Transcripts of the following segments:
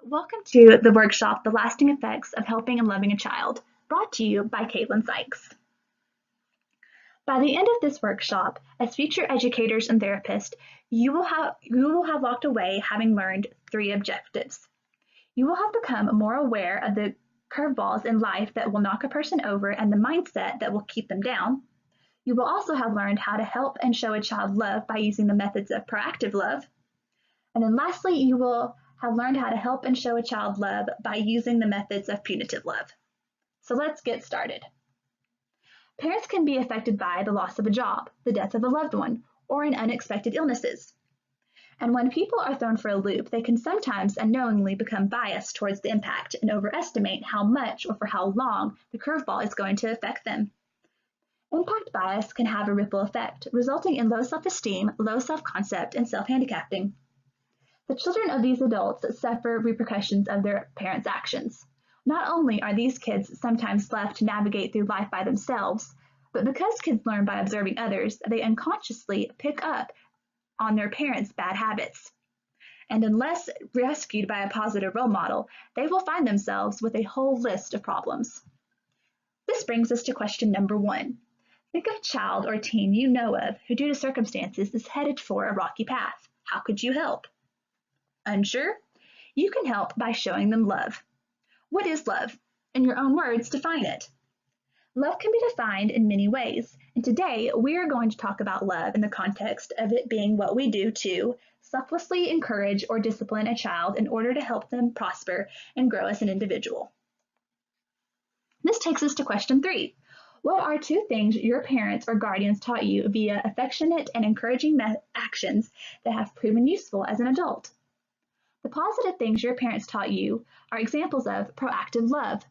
Welcome to the workshop, The Lasting Effects of Helping and Loving a Child, brought to you by Caitlin Sykes. By the end of this workshop, as future educators and therapists, you will have walked away having learned three objectives. You will have become more aware of the curveballs in life that will knock a person over and the mindset that will keep them down. You will also have learned how to help and show a child love by using the methods of proactive love. And then lastly, you will have learned how to help and show a child love by using the methods of punitive love. So let's get started. Parents can be affected by the loss of a job, the death of a loved one, or in unexpected illnesses. And when people are thrown for a loop, they can sometimes unknowingly become biased towards the impact and overestimate how much or for how long the curveball is going to affect them. Impact bias can have a ripple effect, resulting in low self-esteem, low self-concept, and self-handicapping. The children of these adults suffer repercussions of their parents' actions. Not only are these kids sometimes left to navigate through life by themselves, but because kids learn by observing others, they unconsciously pick up on their parents' bad habits. And unless rescued by a positive role model, they will find themselves with a whole list of problems. This brings us to question number 1. Think of a child or teen you know of who, due to circumstances, is headed for a rocky path. How could you help? Unsure? You can help by showing them love. What is love? In your own words, define it. Love can be defined in many ways, and today we are going to talk about love in the context of it being what we do to selflessly encourage or discipline a child in order to help them prosper and grow as an individual. This takes us to question 3. What are 2 things your parents or guardians taught you via affectionate and encouraging actions that have proven useful as an adult? The positive things your parents taught you are examples of proactive love.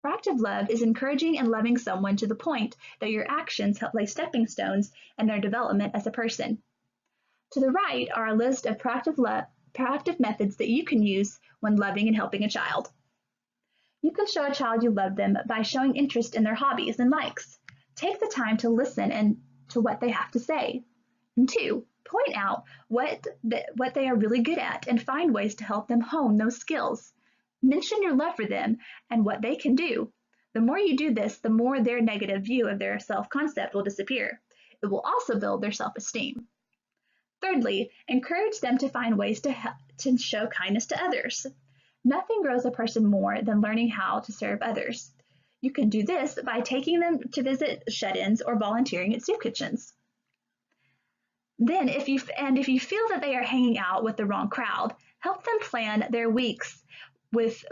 Proactive love is encouraging and loving someone to the point that your actions help lay stepping stones in their development as a person. To the right are a list of proactive methods that you can use when loving and helping a child. You can show a child you love them by showing interest in their hobbies and likes. Take the time to listen and to what they have to say. And 2, point out what they are really good at and find ways to help them hone those skills. Mention your love for them and what they can do. The more you do this, the more their negative view of their self-concept will disappear. It will also build their self-esteem. Thirdly, encourage them to find ways to show kindness to others. Nothing grows a person more than learning how to serve others. You can do this by taking them to visit shut-ins or volunteering at soup kitchens. Then, if you feel that they are hanging out with the wrong crowd, help them plan their weeks with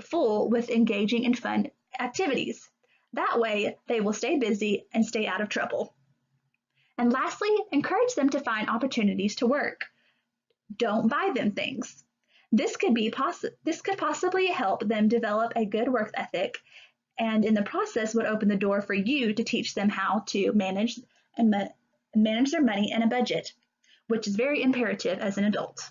engaging and fun activities. That way, they will stay busy and stay out of trouble. And lastly, encourage them to find opportunities to work. Don't buy them things. This could possibly help them develop a good work ethic, and in the process would open the door for you to teach them how to manage their money and a budget, which is very imperative as an adult.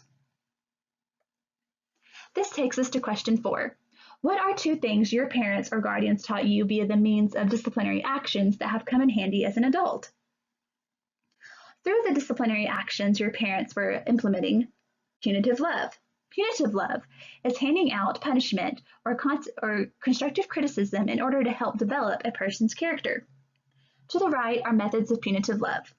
This takes us to question 4. What are 2 things your parents or guardians taught you via the means of disciplinary actions that have come in handy as an adult? Through the disciplinary actions your parents were implementing, punitive love. Punitive love is handing out punishment or constructive criticism in order to help develop a person's character. To the right are methods of punitive love.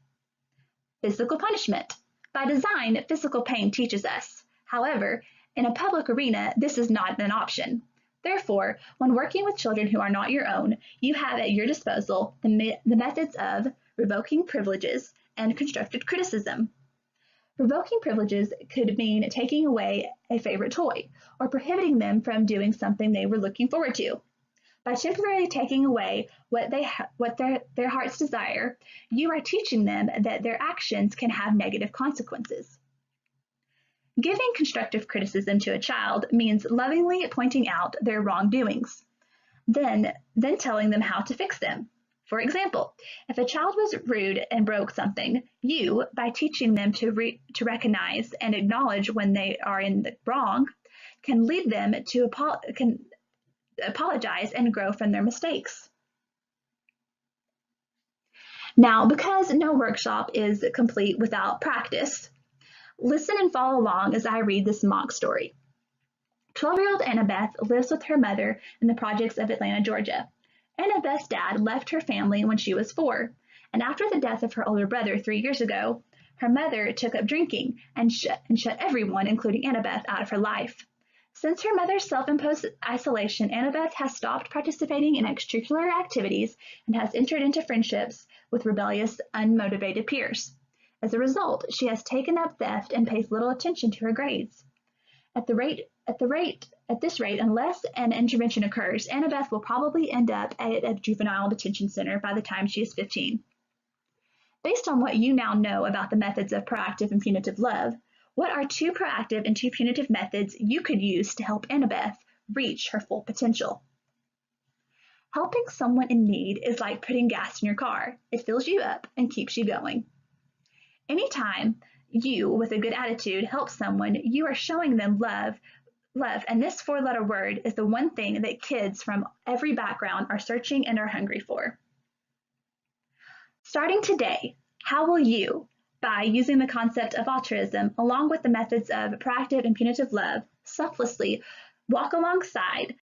Physical punishment. By design, physical pain teaches us. However, in a public arena, this is not an option. Therefore, when working with children who are not your own, you have at your disposal the methods of revoking privileges and constructive criticism. Revoking privileges could mean taking away a favorite toy or prohibiting them from doing something they were looking forward to. By temporarily taking away what their hearts desire, you are teaching them that their actions can have negative consequences. Giving constructive criticism to a child means lovingly pointing out their wrongdoings, then telling them how to fix them. For example, if a child was rude and broke something, you, by teaching them to recognize and acknowledge when they are in the wrong, can lead them to apologize and grow from their mistakes. Now, because no workshop is complete without practice, listen and follow along as I read this mock story. 12-year-old Annabeth lives with her mother in the projects of Atlanta, Georgia. Annabeth's dad left her family when she was 4, and after the death of her older brother 3 years ago, her mother took up drinking and shut everyone, including Annabeth, out of her life. Since her mother's self-imposed isolation, Annabeth has stopped participating in extracurricular activities and has entered into friendships with rebellious, unmotivated peers. As a result, she has taken up theft and pays little attention to her grades. At this rate, unless an intervention occurs, Annabeth will probably end up at a juvenile detention center by the time she is 15. Based on what you now know about the methods of proactive and punitive love, what are 2 proactive and 2 punitive methods you could use to help Annabeth reach her full potential? Helping someone in need is like putting gas in your car. It fills you up and keeps you going. Anytime you, with a good attitude, help someone, you are showing them love, and this 4-letter word is the one thing that kids from every background are searching and are hungry for. Starting today, how will you, by using the concept of altruism along with the methods of proactive and punitive love, selflessly walk alongside